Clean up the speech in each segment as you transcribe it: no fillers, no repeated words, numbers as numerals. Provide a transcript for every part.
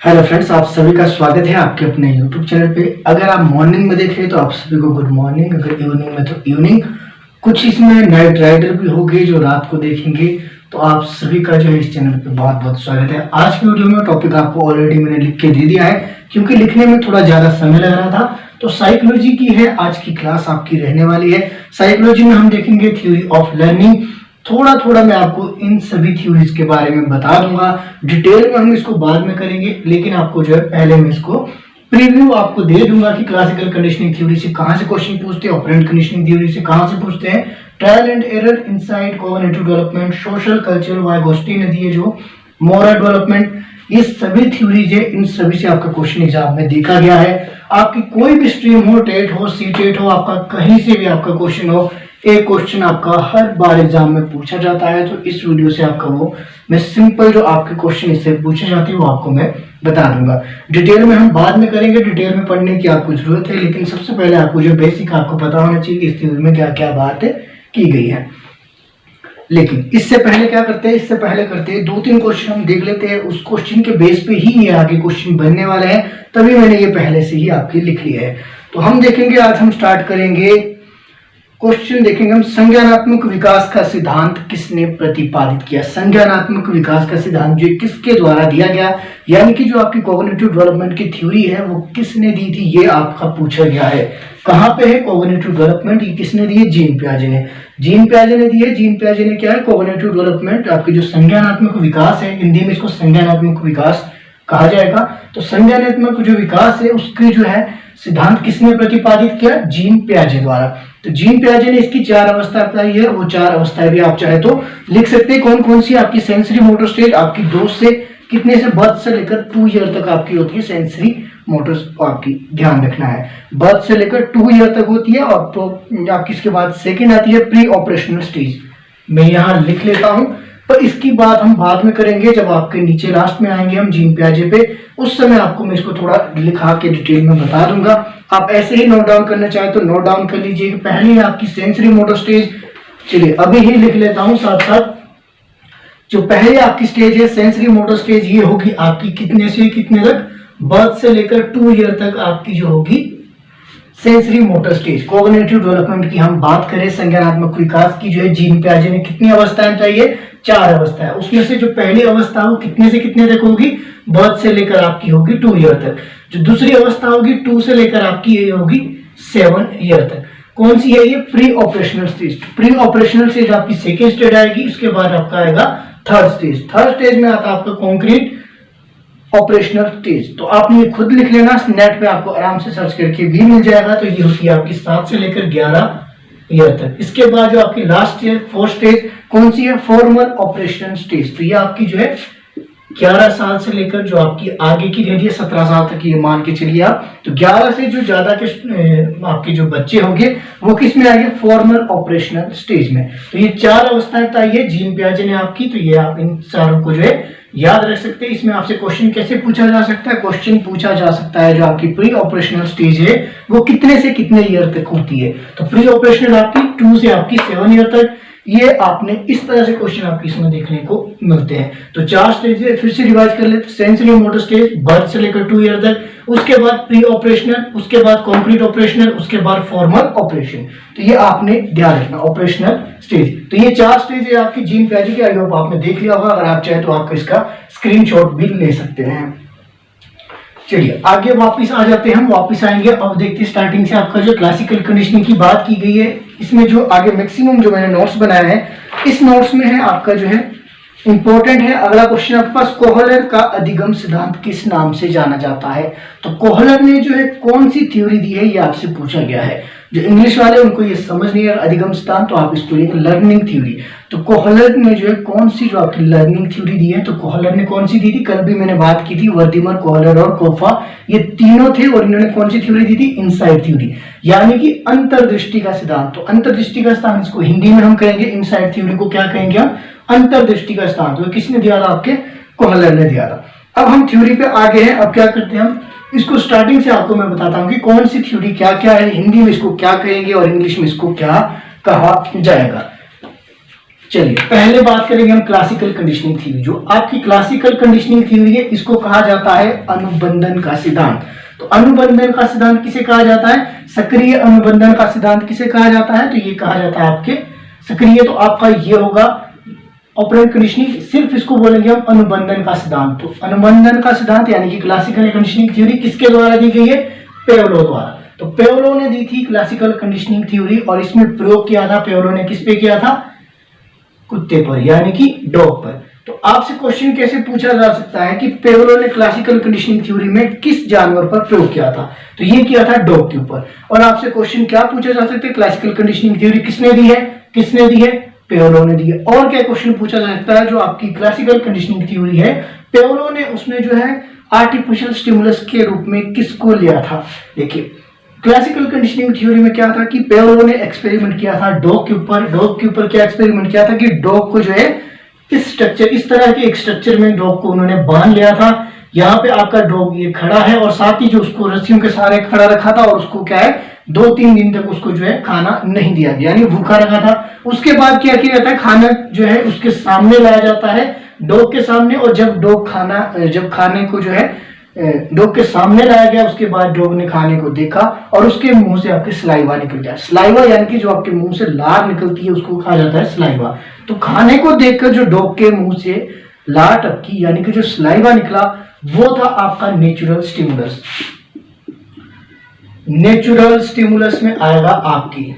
Hello friends, आप सभी का स्वागत है आपके अपने यूट्यूब चैनल पे। अगर आप मॉर्निंग में देख रहे हैं तो आप सभी को गुड मॉर्निंग, अगर इवनिंग में तो इवनिंग। कुछ इसमें नाइट राइडर भी होंगे जो रात को देखेंगे, तो आप सभी का जो है इस चैनल पे बहुत बहुत स्वागत है। आज की वीडियो में टॉपिक आपको ऑलरेडी मैंने लिख के दे दिया है, क्योंकि लिखने में थोड़ा ज्यादा समय लग रहा था। तो साइकोलॉजी की है आज की क्लास आपकी रहने वाली है। साइकोलॉजी में हम देखेंगे थ्योरी ऑफ लर्निंग। थोड़ा थोड़ा मैं आपको इन सभी थ्योरीज के बारे में बता दूंगा। डिटेल में हम इसको बाद में करेंगे, लेकिन आपको जो है पहले मैं इसको प्रीव्यू आपको दे दूंगा कि क्लासिकल कंडीशनिंग थ्योरी से कहां से क्वेश्चन पूछते हैं, ऑपरेंट कंडीशनिंग थ्योरी से कहां से पूछते हैं, trial and error, insight, cognitive development, social culture, Vygotsky नदी है जो मोरल डेवलपमेंट, ये सभी थ्योरीज है। इन सभी से आपका क्वेश्चन एग्जाम में देखा गया है। आपकी कोई भी स्ट्रीम हो, टेट हो, सी टेट हो, आपका कहीं से भी आपका क्वेश्चन हो, एक क्वेश्चन आपका हर बार एग्जाम में पूछा जाता है। तो इस वीडियो से आपका वो मैं सिंपल जो आपके क्वेश्चन इससे पूछे जाते हैं वो आपको मैं बता दूंगा। डिटेल में हम बाद में करेंगे, डिटेल में पढ़ने की आपको जरूरत है, लेकिन सबसे पहले आपको जो बेसिक आपको पता होना चाहिए इस थ्योरी में क्या क्या बात की गई है। लेकिन इससे पहले क्या करते हैं, इससे पहले करते हैं 2-3 क्वेश्चन हम देख लेते हैं। उस क्वेश्चन के बेस पे ही ये आगे क्वेश्चन बनने वाले हैं, तभी मैंने ये पहले से ही आपके लिख लिया है। तो हम देखेंगे, आज हम स्टार्ट करेंगे क्वेश्चन देखेंगे हम, संज्ञानात्मक विकास का सिद्धांत किसने प्रतिपादित किया। संज्ञानात्मक विकास का सिद्धांत जो किसके द्वारा दिया गया, यानी कि जो आपकी कॉग्निटिव डेवलपमेंट की थ्योरी है वो किसने दी थी, ये आपका पूछा गया है। कहां पे है कॉग्निटिव डेवलपमेंट, ये किसने दी है, जीन पियाजे ने। जीन पियाजे ने दी है। जीन पियाजे ने क्या है, कॉग्निटिव डेवलपमेंट, आपकी जो संज्ञानात्मक विकास है, हिंदी में इसको संज्ञानात्मक विकास कहा जाएगा। तो संज्ञानात्मक जो विकास है उसकी जो है सिद्धांत किसने प्रतिपादित किया, जीन पियाजे द्वारा। तो जीन पियाजे ने इसकी 4 अवस्था बताई है। वो 4 अवस्थाएं भी आप चाहे तो लिख सकते हैं। कौन कौन सी, आपकी सेंसरी मोटर स्टेज आपकी 2 से कितने से, बर्थ से लेकर 2 ईयर तक आपकी होती है सेंसरी मोटर्स, आपकी ध्यान रखना है। बर्थ से लेकर 2 ईयर तक होती है। और तो आपकी इसके बाद सेकेंड आती है प्री ऑपरेशनल स्टेज। मैं यहाँ लिख लेता हूं, पर इसकी बात हम बाद में करेंगे जब आपके नीचे लास्ट में आएंगे हम जीन पियाजे पे। उस समय आपको मैं इसको थोड़ा लिखा के डिटेल में बता दूंगा। आप ऐसे ही नोट डाउन करना चाहे तो नोट डाउन कर लीजिए कि पहले आपकी सेंसरी मोटर स्टेज, चलिए अभी ही लिख लेता हूं साथ साथ। जो पहले आपकी स्टेज है सेंसरी मोटर स्टेज, ये होगी आपकी कितने से कितने तक, बर्थ से लेकर 2 ईयर तक आपकी जो होगी sensory motor stage. Cognitive development की हम बात करें, संज्ञानात्मक विकास की जो है जीन पियाजे ने कितनी अवस्थाएं चाहिए, 4 अवस्था है। उसमें से जो पहली अवस्था वो कितने से कितने तक होगी, बर्थ से लेकर आपकी होगी 2 ईयर तक। जो दूसरी अवस्था होगी 2 से लेकर आपकी ये होगी 7 ईयर तक। कौन सी है ये, pre operational stage. Pre operational stage आपकी सेकेंड स्टेज आएगी। उसके बाद आपका आएगा थर्ड स्टेज। थर्ड स्टेज में आता है आपका कॉन्क्रीट ऑपरेशनल स्टेज। तो आपने ये खुद लिख लेना, नेट पे आपको आराम से सर्च करके भी मिल जाएगा। तो ये होती है आपकी 7 से लेकर 11 ईयर तक। इसके बाद जो आपकी लास्ट ईयर 4th स्टेज कौन सी है, फॉर्मल ऑपरेशन स्टेज। तो ये आपकी जो है 11 साल से लेकर जो आपकी आगे की रह रही है 17 साल तक, ये मान के चलिए आप। तो 11 से जो ज्यादा के आपके जो बच्चे होंगे वो किस में आएंगे, फॉर्मल ऑपरेशनल स्टेज में। तो ये 4 अवस्थाएं बताई है जीन पियाजे ने आपकी। तो ये आप इन चारों को जो है याद रख सकते हैं। इसमें आपसे क्वेश्चन कैसे पूछा जा सकता है, क्वेश्चन पूछा जा सकता है जो आपकी प्री ऑपरेशनल स्टेज है वो कितने से कितने ईयर तक होती है। तो प्री ऑपरेशनल आपकी 2 से आपकी 7 ईयर तक। ये आपने इस तरह से क्वेश्चन आपकी इसमें देखने को मिलते हैं। तो 4 स्टेज है, फिर से रिवाइज कर लेते। सेंसरी मोटर स्टेज बर्थ से लेकर 2 ईयर तक, उसके बाद प्री ऑपरेशनल, उसके बाद कॉन्क्रीट ऑपरेशनल, उसके बाद फॉर्मल ऑपरेशन। तो ये आपने ध्यान रखना, ऑपरेशनल स्टेज। तो ये 4 स्टेज है आपकी जीन पियाजे की। आई होप आपने देख लिया होगा। अगर आप चाहे तो आप इसका स्क्रीनशॉट भी ले सकते हैं। चलिए आगे वापस आ जाते हैं, हम वापस आएंगे। अब देखते हैं स्टार्टिंग से आपका जो क्लासिकल कंडीशनिंग की बात की गई है, इसमें जो आगे मैक्सिमम जो मैंने नोट्स बनाए हैं, इस नोट्स में है आपका जो है इंपॉर्टेंट है। अगला क्वेश्चन आपके पास, कोहलर का अधिगम सिद्धांत किस नाम से जाना जाता है। तो कोहलर ने जो है कौन सी थ्योरी दी है ये आपसे पूछा गया है। जो इंग्लिश वाले उनको ये समझ नहीं है अधिगम सिद्धांत, तो आप इसको लिखें लर्निंग थ्योरी। तो कोहलर ने जो है कौन सी जो आपकी लर्निंग थ्योरी दी है, तो कोहलर ने कौन सी दी थी, कल भी मैंने बात की थी, वर्दिमर, कोहलर और कोफा, ये तीनों थे। और इन्होंने कौन सी थ्योरी दी थी, इनसाइट थ्योरी, यानी कि अंतर्दृष्टि का सिद्धांत। तो अंतर्दृष्टि का सिद्धांत इसको हिंदी में हम कहेंगे, इनसाइट थ्योरी को क्या कहेंगे हम, अंतर्दृष्टि का सिद्धांत। तो किसने दिया था, आपके कोहलर ने दिया था। अब हम थ्योरी पे आगे हैं। अब क्या करते हैं हम, इसको स्टार्टिंग से आपको मैं बताता हूं कि कौन सी थ्योरी क्या क्या है, हिंदी में इसको क्या कहेंगे और इंग्लिश में इसको क्या कहा जाएगा। चलिए पहले बात करेंगे हम क्लासिकल कंडीशनिंग थ्योरी। जो आपकी क्लासिकल कंडीशनिंग थ्योरी है इसको कहा जाता है अनुबंधन का सिद्धांत। तो अनुबंधन का सिद्धांत किसे कहा जाता है? सक्रिय अनुबंधन का सिद्धांत किसे कहा जाता है? तो ये कहा जाता है आपके सक्रिय, तो आपका ये होगा ऑपरेंट कंडीशनिंग। सिर्फ इसको बोलेंगे हम अनुबंधन का सिद्धांत। तो अनुबंधन का सिद्धांत यानी कि क्लासिकल कंडीशनिंग थ्योरी किसके द्वारा दी गई है? पेवलो द्वारा। तो पेवलो ने दी थी क्लासिकल कंडीशनिंग थ्योरी और इसमें प्रयोग किया था पेवलो ने किस पे किया था? कुत्ते पर, यानी कि डॉग पर। तो आपसे क्वेश्चन कैसे पूछा जा सकता है कि पेवलो ने क्लासिकल कंडीशनिंग थ्योरी में किस जानवर पर प्रयोग किया था? तो ये किया था डॉग के ऊपर। और आपसे क्वेश्चन क्या पूछा जा सकता है? क्लासिकल कंडीशनिंग थ्योरी किसने दी है? किसने दी है? पेवलो ने दी है। और क्या क्वेश्चन पूछा जा सकता है? जो आपकी क्लासिकल कंडीशनिंग थ्योरी है पेवलो ने उसमें जो है आर्टिफिशियल स्टिमुलस के रूप में किसको लिया था? देखिए क्लासिकल कंडीशनिंग थ्योरी में क्या था कि पेवलो ने एक्सपेरिमेंट किया था डॉग के ऊपर। डॉग के ऊपर क्या एक्सपेरिमेंट किया था कि डॉग को जो है इस स्ट्रक्चर, इस तरह के एक स्ट्रक्चर में डॉग को उन्होंने बांध लिया था। यहाँ पे आपका डॉग ये खड़ा है और साथ ही जो उसको रस्सियों के सहारे खड़ा रखा था और उसको क्या है 2-3 दिन तक उसको जो है खाना नहीं दिया गया, यानी भूखा रखा था। उसके बाद क्या किया जाता है? खाना जो है उसके सामने लाया जाता है, डॉग के सामने। और जब खाने को जो है डॉग के सामने लाया गया उसके बाद डॉग ने खाने को देखा और उसके मुंह से आपके सलाइवा निकल गया। सलाइवा यानी कि जो आपके मुंह से लार निकलती है उसको कहा जाता है सलाइवा। तो खाने को देखकर जो डॉग के मुंह से लार टपकी यानी कि जो सलाइवा निकला वो था आपका नेचुरल स्टिमुलस। नेचुरल स्टिमुलस में आएगा आपकी,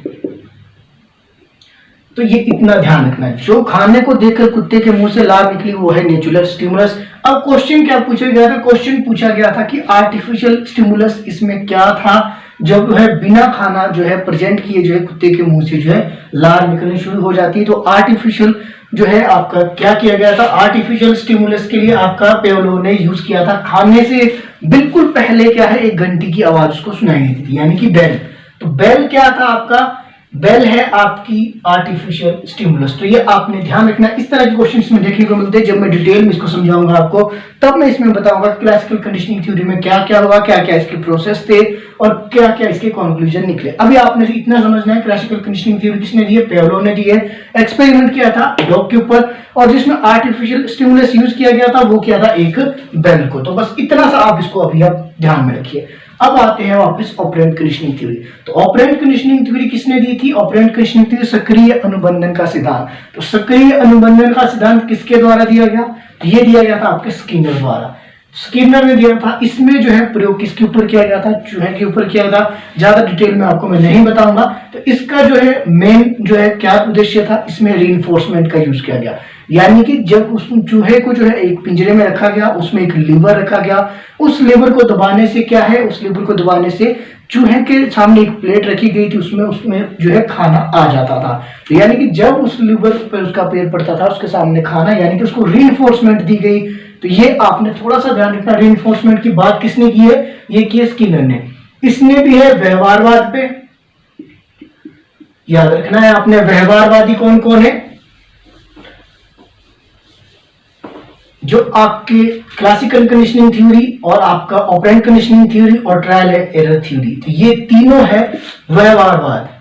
तो ये इतना ध्यान रखना है, जो खाने को देखकर कुत्ते के मुंह से लार निकली वो है नेचुरल स्टिमुलस। अब क्वेश्चन क्या पूछा गया था? क्वेश्चन पूछा गया था कि आर्टिफिशियल स्टिमुलस इसमें क्या था जब है बिना खाना जो है प्रेजेंट किए जो है कुत्ते के मुंह से जो है लार निकलनी शुरू हो जाती है। तो आर्टिफिशियल जो है आपका क्या किया गया था? आर्टिफिशियल स्टिमुलस के लिए आपका पेवलो ने यूज किया था खाने से बिल्कुल पहले क्या है एक घंटी की आवाज उसको सुनाई देती थी, यानी कि बेल। तो बेल क्या था आपका? बेल है आपकी आर्टिफिशियल स्टिमुलस। तो ये आपने ध्यान रखना। इस तरह के क्वेश्चन इसमें देखने को मिलते हैं। जब मैं डिटेल में इसको समझाऊंगा आपको तब मैं इसमें बताऊंगा क्लासिकल कंडीशनिंग थ्योरी में क्या क्या हुआ, क्या क्या इसके प्रोसेस थे और क्या क्या इसके कंक्लूजन निकले। अभी आपने इतना समझना है क्लासिकल कंडीशनिंग थ्योरी किसने दी है? पेवलो ने दी है। एक्सपेरिमेंट किया था डॉग के ऊपर और जिसमें आर्टिफिशियल स्टिमुलस यूज किया गया था वो किया था एक बेल को। तो बस इतना सा आप इसको अभी आप ध्यान में रखिए। अब आते हैं वापस ऑपरेंट कंडीशनिंग थ्योरी। तो ऑपरेंट कंडीशनिंग थ्योरी किसने दी थी? ऑपरेंट कंडीशनिंग थ्योरी सक्रिय अनुबंधन का सिद्धांत। तो सक्रिय अनुबंधन का सिद्धांत किसके द्वारा दिया गया? तो ये दिया गया था आपके स्किनर द्वारा। स्किनर ने दिया था। इसमें जो है प्रयोग किसके ऊपर किया गया था? चूहे के ऊपर किया था। ज्यादा डिटेल में आपको मैं नहीं बताऊंगा। तो इसका जो है मेन जो है क्या उद्देश्य था? इसमें रीइंफोर्समेंट का यूज किया गया, यानी कि जब उस चूहे को जो है एक पिंजरे में रखा गया उसमें एक लीवर रखा गया। उस लीवर को दबाने से क्या है? उस लीवर को दबाने से चूहे के सामने एक प्लेट रखी गई थी, उसमें जो है खाना आ जाता था। तो यानी कि जब उस लीवर पर उसका पैर पड़ता था उसके सामने खाना, यानी कि उसको रीइंफोर्समेंट दी गई। तो ये आपने थोड़ा सा ध्यान रखना। रीइंफोर्समेंट की बात किसने की है? ये की है स्किनर ने। इसने भी है व्यवहारवाद पे, याद रखना है आपने। व्यवहारवादी कौन कौन है? जो आपके क्लासिकल कंडीशनिंग थ्योरी और आपका ऑपरेंट कंडीशनिंग थ्योरी और ट्रायल एरर थ्योरी, तो ये तीनों है व्यवहारवाद।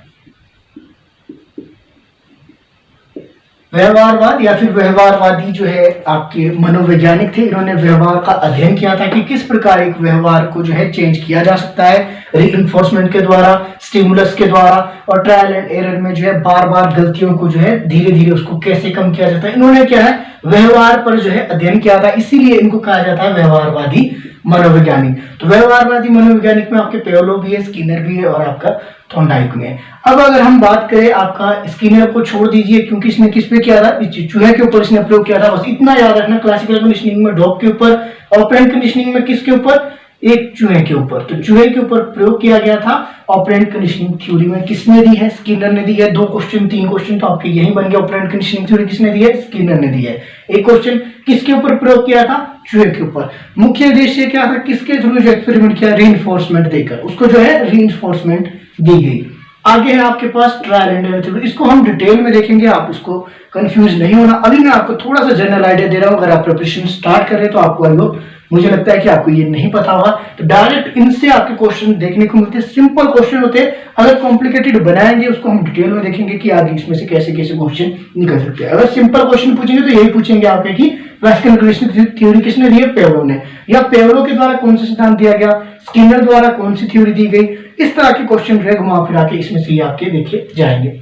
व्यवहारवाद या फिर व्यवहारवादी जो है आपके मनोवैज्ञानिक थे। इन्होंने व्यवहार का अध्ययन किया था कि किस प्रकार एक व्यवहार को जो है चेंज किया जा सकता है रीइंफोर्समेंट के द्वारा, स्टिमुलस के द्वारा और ट्रायल एंड एरर में जो है बार बार गलतियों को जो है धीरे धीरे उसको कैसे कम किया जाता है। इन्होंने क्या है व्यवहार पर जो है अध्ययन किया था, इसीलिए इनको कहा जाता है व्यवहारवादी मनोवैज्ञानिक। तो व्यवहारवादी मनोवैज्ञानिक में आपके पेवलो भी है, स्किनर भी है और आपका थॉर्नडाइक में। अब अगर हम बात करें आपका स्किनर को छोड़ दीजिए क्योंकि इसने किस पे किया था? चूहे के ऊपर इसने प्रयोग किया था। बस इतना याद रखना। क्लासिकल कंडीशनिंग में डॉग के ऊपर, ऑपरेंट कंडीशनिंग में किसके ऊपर? एक चूहे के ऊपर। तो चूहे के ऊपर प्रयोग किया गया था। ऑपरेंट कंडीशनिंग थ्योरी में किसने दी है? स्किनर ने दी है। 2 क्वेश्चन 3 क्वेश्चन तो आपके यही बन गए। ऑपरेंट कंडीशनिंग थ्योरी किसने दी है? स्किनर ने दी है। एक क्वेश्चन किसके ऊपर प्रयोग किया था? चूहे के ऊपर। मुख्य उद्देश्य क्या था? किसके थ्रू जो एक्सपेरिमेंट किया? रीइंफोर्समेंट देकर उसको जो है रीइंफोर्समेंट दी गई। आगे है आपके पास ट्रायल एंड एरर थ्योरी। इसको हम डिटेल में देखेंगे, आप इसको कंफ्यूज नहीं होना। अभी मैं आपको थोड़ा सा जनरल आइडिया दे रहा हूँ, अगर आप प्रिपरेशन स्टार्ट कर रहे हैं तो आपको आई होप, मुझे लगता है कि आपको ये नहीं पता होगा, तो डायरेक्ट इनसे आपके क्वेश्चन देखने को मिलते हैं, सिंपल क्वेश्चन होते हैं। अगर कॉम्प्लिकेटेड बनाएंगे उसको हम डिटेल में देखेंगे कि आगे इसमें से कैसे कैसे क्वेश्चन निकल सकते हैं। अगर सिंपल क्वेश्चन पूछेंगे तो यही पूछेंगे आपके कि क्लासिकल कंडीशनिंग थ्योरी किसने दी है, पेवलो ने, या पेवलो के द्वारा कौन सा सिद्धांत दिया गया, स्किनर द्वारा कौन सी थ्योरी दी गई। इस तरह के क्वेश्चन जो है घुमा फिरा के इसमें से आपके देखे जाएंगे।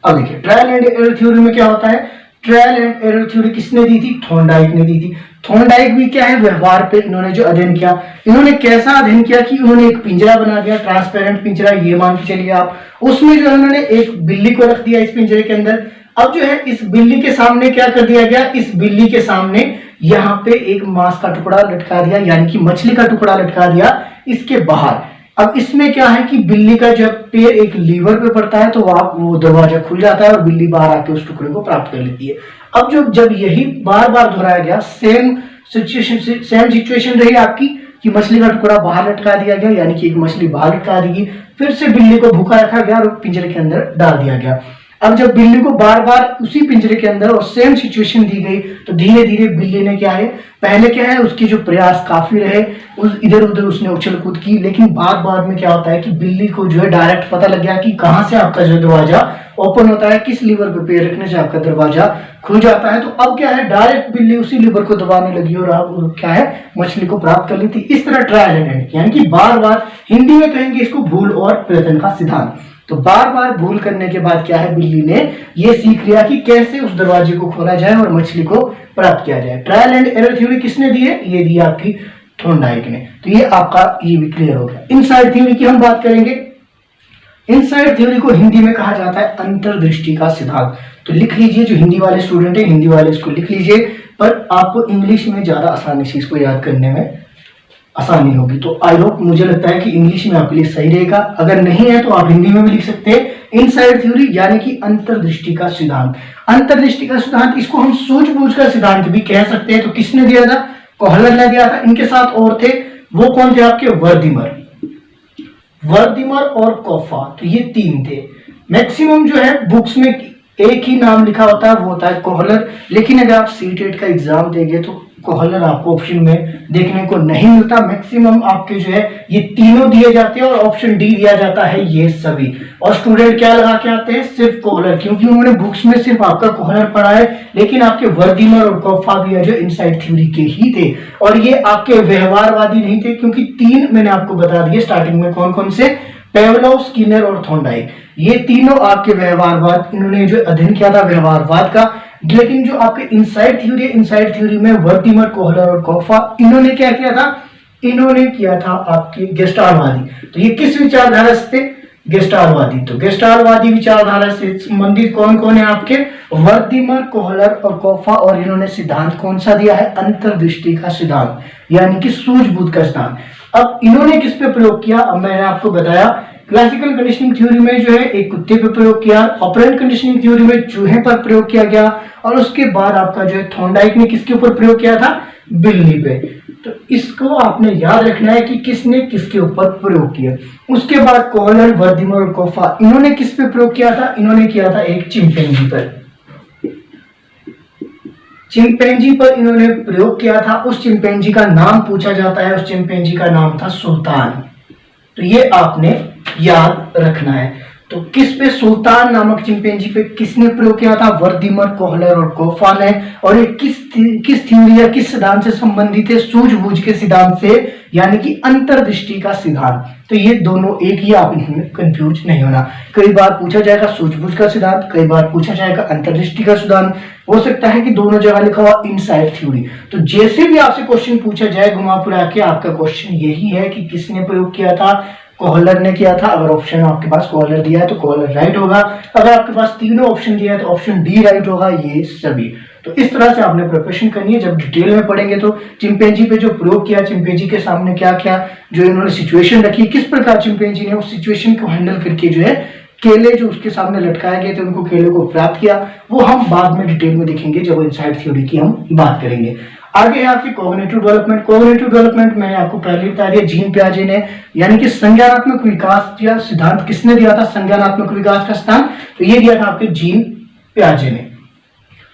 अब देखिए ट्रायल एंड एरर थ्योरी में क्या होता है, ट्रायल एंड एरर थ्योरी किसने दी थी, थॉर्नडाइक ने दी थी। थॉर्नडाइक भी क्या है, व्यवहार पे इन्होंने जो अध्ययन किया, इन्होंने कैसा अध्ययन किया कि उन्होंने एक पिंजरा बना दिया, ट्रांसपेरेंट पिंजरा, ये मान के चलिए आप, उसमें जो है उन्होंने एक बिल्ली को रख दिया इस पिंजरे के अंदर। अब जो है इस बिल्ली के सामने क्या कर दिया गया, इस बिल्ली के सामने यहाँ पे एक मांस का टुकड़ा लटका दिया, यानी कि मछली का टुकड़ा लटका दिया इसके बाहर। अब इसमें क्या है कि बिल्ली का जब पैर एक लीवर पे पड़ता है तो वो दरवाजा खुल जाता है और बिल्ली बाहर आके उस टुकड़े को प्राप्त कर लेती है। अब जब यही बार बार दोहराया गया, सेम सिचुएशन रही आपकी कि मछली का टुकड़ा बाहर लटका दिया गया, यानी कि एक मछली बाहर लटका दी गई, फिर से बिल्ली को भूखा रखा गया और पिंजरे के अंदर डाल दिया गया। अब जब बिल्ली को बार बार उसी पिंजरे के अंदर और सेम सिचुएशन दी गई तो धीरे धीरे बिल्ली ने क्या है, पहले क्या है उसकी जो प्रयास काफी रहे, उस इधर उधर उसने उछल कूद की, लेकिन बाद में क्या होता है कि बिल्ली को जो है डायरेक्ट पता लग गया कि कहाँ से आपका जो दरवाजा ओपन होता है, किस लीवर पे पैर रखने से आपका दरवाजा खुल जाता है। तो अब क्या है, डायरेक्ट बिल्ली उसी लीवर को दबाने लगी और आप क्या है मछली को प्राप्त कर ली थी। इस तरह ट्रायल एंड एरर, यानी कि बार बार, हिंदी में कहेंगे इसको भूल और प्रयत्न का सिद्धांत। तो बार बार भूल करने के बाद क्या है, बिल्ली ने ये सीख लिया कि कैसे उस दरवाजे को खोला जाए और मछली को प्राप्त किया जाए। ट्रायल एंड एरर थ्योरी किसने दी है, ये दी आपकी थॉर्नडाइक ने। तो ये आपका ये भी क्लियर हो गया। इनसाइड थ्योरी की हम बात करेंगे। इनसाइड थ्योरी को हिंदी में कहा जाता है अंतर्दृष्टि का सिद्धांत। तो लिख लीजिए, जो हिंदी वाले स्टूडेंट है हिंदी वाले इसको लिख लीजिए, पर आपको इंग्लिश में ज्यादा आसानी से इसको याद करने में आसानी होगी। तो आई होप, मुझे लगता है कि इंग्लिश में आपके लिए सही रहेगा। अगर नहीं है तो आप हिंदी में भी लिख सकते हैं। इनसाइड थ्योरी यानी कि अंतर्दृष्टि का सिद्धांत। अंतर्दृष्टि का सिद्धांत, इसको हम सूझबूझ का सिद्धांत भी कह सकते हैं। तो किसने दिया था, कोहलर ने दिया था। इनके साथ और थे, वो कौन थे आपके, वर्दिमर और कोफा। तो ये तीन थे। मैक्सिमम जो है बुक्स में एक ही नाम लिखा होता है, वो होता है कोहलर। लेकिन अगर आप सीटेट का एग्जाम देंगे तो कोहलर आपको ऑप्शन में देखने को नहीं मिलता। मैक्सिमम आपके जो है ये तीनों दिए जाते हैं और ऑप्शन डी दिया जाता है ये सभी। और स्टूडेंट क्या लगा के आते हैं, सिर्फ कोहलर, क्योंकि उन्होंने बुक्स में सिर्फ आपका कोहलर पढ़ा है। लेकिन आपके वर्दिमर और कोफा भी है जो इनसाइड थ्योरी के ही थे, और ये आपके व्यवहारवादी नहीं थे, क्योंकि तीन मैंने आपको बता दिए स्टार्टिंग में कौन कौन से, पेवलोव, स्किनर और थॉर्नडाइक। ये तीनों आपके व्यवहारवाद, इन्होंने जो अध्ययन किया था व्यवहारवाद का। लेकिन जो आपके इनसाइड थ्योरी है, इनसाइड थ्योरी में वर्दिमर, कोहलर और कोफा, इन्होंने क्या किया था, इन्होंने किया था आपके गेस्टाल्टवादी। तो ये किस विचारधारा से थे, गेस्टाल्टवादी। तो गेस्टाल्टवादी विचारधारा से संबंधित कौन कौन है आपके, वर्दिमर, कोहलर और कोफा। और इन्होंने सिद्धांत कौन सा दिया है, अंतर्दृष्टि का सिद्धांत, यानी कि सूझबूझ का सिद्धांत। अब इन्होंने किस पे प्रयोग किया, अब मैंने आपको बताया क्लासिकल कंडीशनिंग थ्योरी में जो है एक कुत्ते पर प्रयोग किया, ऑपरेंट कंडीशनिंग थ्योरी में चूहे पर प्रयोग किया गया, और उसके बाद आपका जो है थॉर्नडाइक ने किसके ऊपर प्रयोग किया था, बिल्ली पे। तो इसको आपने याद रखना है कि किसने किसके ऊपर प्रयोग किया। उसके बाद कोहलर, वर्दिमर और कोफा, इन्होंने किस पे प्रयोग किया था, इन्होंने किया था एक चिंपैंजी पर। चिंपैंजी पर इन्होंने प्रयोग किया था। उस चिंपैंजी का नाम पूछा जाता है, उस चिंपैंजी का नाम था सुल्तान। तो ये आपने याद रखना है। तो किस पे, सुल्तान नामक चिंपैंजी पे किसने प्रयोग किया था, वर्दिमर, कोहलर और कोफा ने। और ये किस थ्योरी या किस सिद्धांत से संबंधित है, सूझबूझ के सिद्धांत से, यानी कि अंतर्दृष्टि का सिद्धांत। तो ये दोनों एक ही, आप इनमें कंफ्यूज नहीं होना। कई बार पूछा जाएगा सूझबूझ का सिद्धांत, कई बार पूछा जाएगा अंतर्दृष्टि का सिद्धांत, हो सकता है कि दोनों जगह लिखा हुआ इनसाइड थ्योरी। तो जैसे भी आपसे क्वेश्चन पूछा जाए घुमा फिरा के, आपका क्वेश्चन यही है कि किसने प्रयोग किया था, कोहलर ने किया था। अगर ऑप्शन आपके पास कोहलर दिया है तो कोहलर राइट होगा। अगर आपके पास तीनों ऑप्शन दिया है तो ऑप्शन डी राइट होगा, ये सभी। तो इस तरह से आपने प्रिपरेशन करनी है। जब डिटेल में पढ़ेंगे तो चिंपैंजी पे जो प्रयोग किया, चिंपैंजी के सामने क्या क्या जो इन्होंने सिचुएशन रखी, किस प्रकार चिंपैंजी ने उस सिचुएशन को हैंडल करके जो है केले जो उसके सामने लटकाए गए थे उनको केले को प्राप्त किया, वो हम बाद में डिटेल में देखेंगे जब इनसाइड थ्योरी की हम बात करेंगे। आगे है आपकी कॉग्निटिव डेवलपमेंट। कॉग्निटिव डेवलपमेंट मैंने आपको पहले बता दिया, जीन पियाजे ने, यानी कि संज्ञानात्मक विकास या सिद्धांत किसने दिया था, संज्ञानात्मक विकास का सिद्धांत, तो ये दिया था आपके जीन पियाजे ने।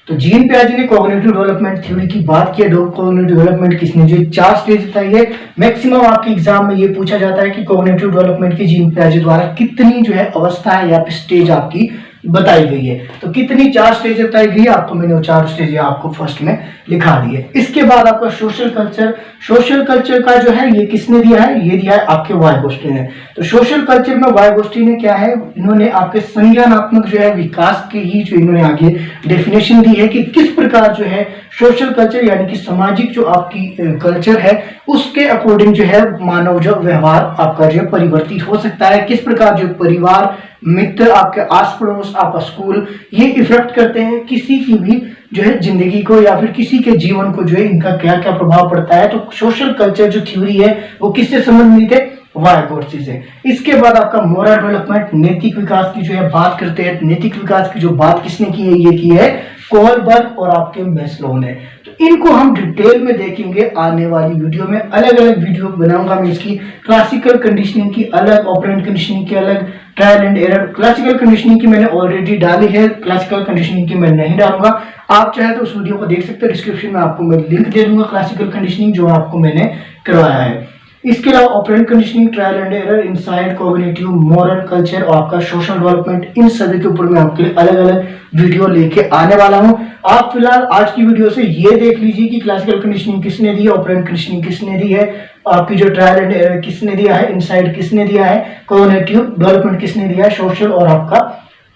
तो जीन पियाजे ने कॉग्निटिव डेवलपमेंट थ्योरी की बात की है। कॉग्निटिव डेवलपमेंट किसने जो 4 स्टेज बताई है। मैक्सिमम आपके एग्जाम में ये पूछा जाता है कि कॉग्निटिव डेवलपमेंट की जीन पियाजे द्वारा कितनी जो है अवस्था है या फिर स्टेज आपकी बताई गई है। तो कितनी 4 स्टेज बताई गई है, आपको मैंने वो 4 स्टेज आपको फर्स्ट में लिखा दी है। इसके बाद आपका सोशल कल्चर। सोशल कल्चर का जो है ये किसने दिया है, ये दिया है आपके वाइगोस्टी ने। तो सोशल कल्चर में वाइगोस्टी ने क्या है, इन्होंने आपके संज्ञानात्मक जो है विकास के ही जो इन्होंने आगे डेफिनेशन दी है कि किस प्रकार जो है सोशल कल्चर यानी कि सामाजिक जो आपकी कल्चर है उसके अकॉर्डिंग जो है मानव जो व्यवहार आपका जो परिवर्तित हो सकता है। किस प्रकार जो परिवार, मित्र, आपके आस पड़ोस, आपका स्कूल, ये इफेक्ट करते हैं किसी की भी जो है जिंदगी को या फिर किसी के जीवन को, जो है इनका क्या क्या प्रभाव पड़ता है। तो सोशल कल्चर जो थ्योरी है वो किससे संबंधित है, वाइगोत्स्की से। इसके बाद आपका मोरल डेवलपमेंट, नैतिक विकास की जो है बात करते हैं। नैतिक विकास की जो बात किसने की है, ये की है कोहलबर्ग और आपके मैस्लो ने। तो इनको हम डिटेल में देखेंगे आने वाली वीडियो में। अलग अलग वीडियो बनाऊंगा मैं इसकी, क्लासिकल कंडीशनिंग की अलग, ऑपरेंट कंडीशनिंग की अलग, trial and error. Classical conditioning की मैंने ऑलरेडी डाली है, क्लासिकल कंडीशनिंग की मैं नहीं डालूंगा। आप चाहे तो उस वीडियो को देख सकते हैं, डिस्क्रिप्शन में आपको मैं लिंक दे दूंगा क्लासिकल कंडीशनिंग जो आपको मैंने करवाया है। इसके अलावा operant conditioning, trial and error, inside, cognitive, moral, culture और आपका सोशल डेवलपमेंट, इन सभी के ऊपर मैं आपके लिए अलग अलग वीडियो लेके आने वाला हूं। आप फिलहाल आज की वीडियो से ये देख लीजिए कि क्लासिकल कंडीशनिंग किसने दी है, ऑपरेंट कंडीशनिंग किसने दी है, आपकी जो ट्रायल एंड एरर किसने दिया है, इनसाइड किसने दिया है, कॉग्निटिव डेवलपमेंट किसने दिया है, सोशल और आपका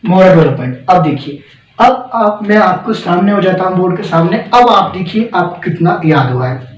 मोरल डेवलपमेंट। अब देखिए, अब मैं आपको सामने हो जाता हूं बोर्ड के सामने। अब आप देखिए आपको कितना याद हुआ है।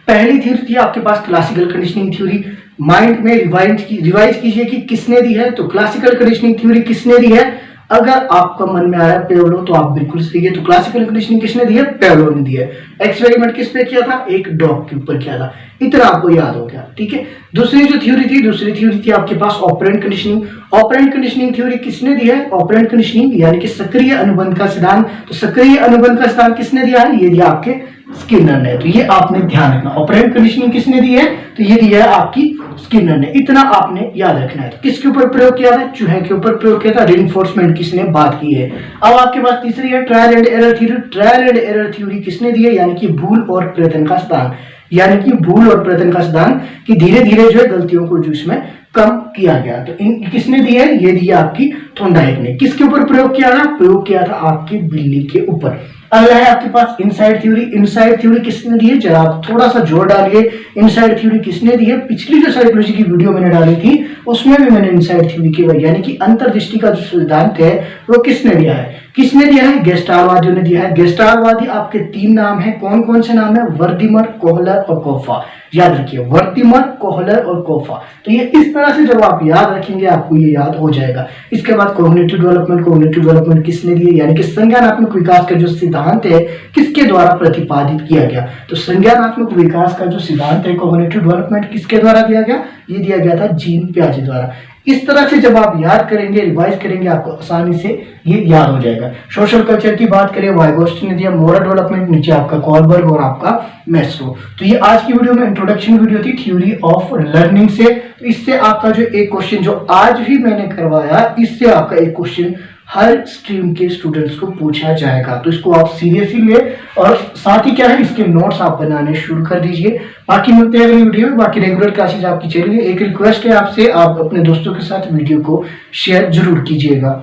पहली थ्योरी थी आपके पास क्लासिकल कंडीशनिंग थ्योरी। माइंड में रिवाइज कीजिए कि किसने दी है। तो क्लासिकल कंडीशनिंग थ्योरी किसने दी है, अगर आपका मन में आया पेवलो तो आप बिल्कुल सही है। तो क्लासिकल कंडीशनिंग किसने दी है, पेवलो ने दी है। एक्सपेरिमेंट किस पे किया था, एक डॉग के ऊपर किया था। इतना आपको याद हो गया, ठीक है। दूसरी जो दूसरी थ्योरी थी आपके पास operant conditioning. Operant conditioning theory किसने दी है, ऑपरेंट कंडीशनिंग यानी कि सक्रिय अनुबंध का सिद्धांत। तो सक्रिय अनुबंध का सिद्धांत किसने दिया है, ये दिया आपके स्किनर ने। तो ये आपने ध्यान रखना। ऑपरेंट कंडीशनिंग किसने दी है, तो ये दिया है आपकी स्किनर ने। इतना आपने याद रखना है। तो किसके ऊपर प्रयोग किया था, चूहे के ऊपर प्रयोग किया था। रिइंफोर्समेंट किसने बात की है। अब आपके पास तीसरी है trial and error theory. Trial and error theory किसने दी है, यानी कि भूल और प्रयत्न का सिद्धांत, यानी कि भूल और प्रयत्न का सिद्धांत कि धीरे धीरे जो है गलतियों को जो इसमें कम किया गया। तो इन किसने दी है, ये दी आपकी थोंडाइक ने। किसके ऊपर प्रयोग किया था, प्रयोग किया था आपकी बिल्ली के ऊपर। अगला है आपके पास इनसाइड थ्योरी। इनसाइड थ्योरी किसने दी है, जरा आप थोड़ा सा जोर डालिए। इनसाइड थ्योरी किसने दी है, पिछली जो साइकोलॉजी की वीडियो मैंने डाली थी उसमें भी मैंने इनसाइड थ्योरी की, यानी कि अंतर्दृष्टि का जो सिद्धांत है वो किसने दिया है, किसने दिया है, गेस्टालवादियों ने दिया है। गेस्टालवादी आपके 3 नाम है, कौन कौन से नाम है, वर्दिमर, कोहलर और कोफा। याद रखिए, वर्दिमर, कोहलर और कोफा। तो ये इस तरह से जब आप याद रखेंगे आपको ये याद हो जाएगा। इसके बाद कॉग्निटिव डेवलपमेंट। कॉग्निटिव डेवलपमेंट किसने दी है, यानी कि संज्ञानात्मक विकास का जो सिद्धांत है किसके द्वारा प्रतिपादित किया गया। तो संज्ञानात्मक विकास का जो सिद्धांत है कॉग्निटिव डेवलपमेंट किसके द्वारा दिया गया, ये दिया गया था जीन पियाजे द्वारा। इस तरह से जब आप याद करेंगे, रिवाइज करेंगे, आपको आसानी से ये याद हो जाएगा। सोशल कल्चर की बात करें, वाइगोस्टी ने दिया। मोरल डेवलपमेंट नीचे आपका कोहलबर्ग और आपका मैस्लो। तो ये आज की वीडियो में इंट्रोडक्शन वीडियो थी थ्योरी ऑफ लर्निंग से। तो इससे आपका जो एक क्वेश्चन जो आज भी मैंने करवाया, इससे आपका एक क्वेश्चन हर स्ट्रीम के स्टूडेंट्स को पूछा जाएगा। तो इसको आप सीरियसली ले और साथ ही क्या है, इसके नोट्स आप बनाने शुरू कर दीजिए। बाकी मिलते हैं अगली वीडियो में। बाकी रेगुलर क्लासेज आपकी चलिए। एक रिक्वेस्ट है आपसे, आप अपने दोस्तों के साथ वीडियो को शेयर जरूर कीजिएगा।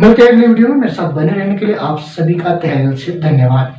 मिलते हैं अगली वीडियो में। मेरे साथ बने रहने के लिए आप सभी का तहे दिल से धन्यवाद।